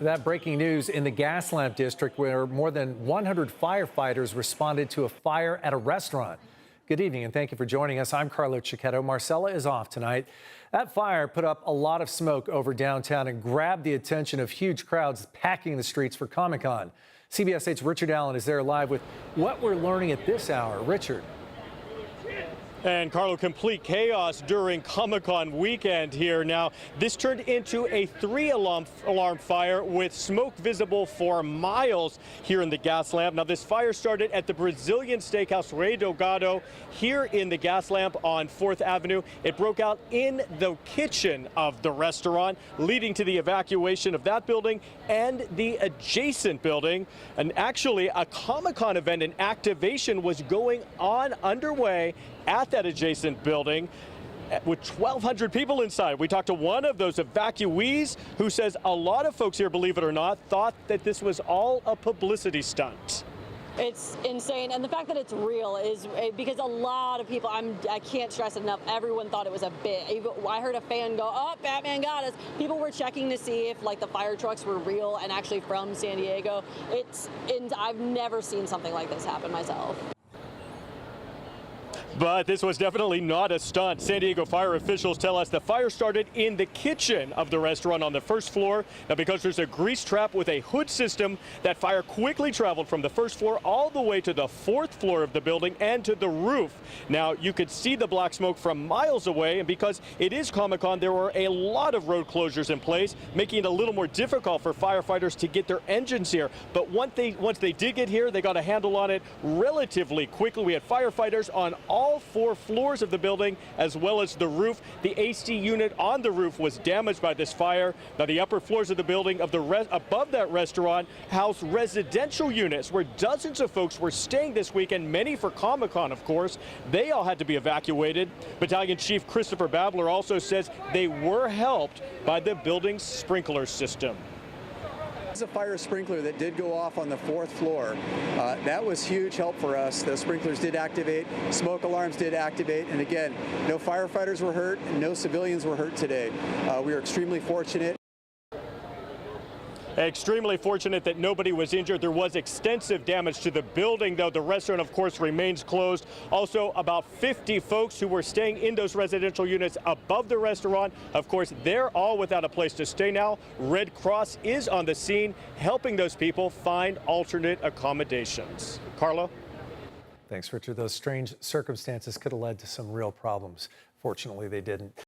That breaking news in the Gaslamp district, where more than 100 firefighters responded to a fire at a restaurant. Good evening and thank you for joining us. I'm Carlo Cicchetto. Marcella is off tonight. That fire put up a lot of smoke over downtown and grabbed the attention of huge crowds packing the streets for Comic-Con. CBS 8's Richard Allen is there live with what we're learning at this hour. Richard. And Carlo, complete chaos during Comic-Con weekend here. Now, this turned into a three-alarm fire with smoke visible for miles here in the Gaslamp. Now, this fire started at the Brazilian steakhouse Rei Delgado here in the Gaslamp on 4th Avenue. It broke out in the kitchen of the restaurant, leading to the evacuation of that building and the adjacent building. And actually, a Comic-Con event and activation was going on underway at that adjacent building with 1,200 people inside. We talked to one of those evacuees who says a lot of folks here, believe it or not, thought that this was all a publicity stunt. It's insane, and the fact that it's real is because a lot of people, I can't stress it enough, everyone thought it was a bit. I heard a fan go, "Oh, Batman got us." People were checking to see if like the fire trucks were real and actually from San Diego. I've never seen something like this happen myself. But this was definitely not a stunt. San Diego fire officials tell us the fire started in the kitchen of the restaurant on the first floor. Now, because there's a grease trap with a hood system, that fire quickly traveled from the first floor all the way to the 4th floor of the building and to the roof. Now, you could see the black smoke from miles away, and because it is Comic-Con, there were a lot of road closures in place, making it a little more difficult for firefighters to get their engines here. But once they did get here, they got a handle on it relatively quickly. We had firefighters on all 4 floors of the building, as well as the roof. The AC unit on the roof was damaged by this fire. Now, the upper floors of the building above that restaurant house residential units where dozens of folks were staying this weekend, many for Comic-Con, of course. They all had to be evacuated. Battalion Chief Christopher Babler also says they were helped by the building's sprinkler system. There's a fire sprinkler that did go off on the 4th floor. That was huge help for us. The sprinklers did activate, smoke alarms did activate, and again, no firefighters were hurt, and no civilians were hurt today. We are extremely fortunate. Extremely fortunate that nobody was injured. There was extensive damage to the building, though. The restaurant, of course, remains closed. Also, about 50 folks who were staying in those residential units above the restaurant. Of course, they're all without a place to stay now. Red Cross is on the scene, helping those people find alternate accommodations. Carlo? Thanks, Richard. Those strange circumstances could have led to some real problems. Fortunately, they didn't.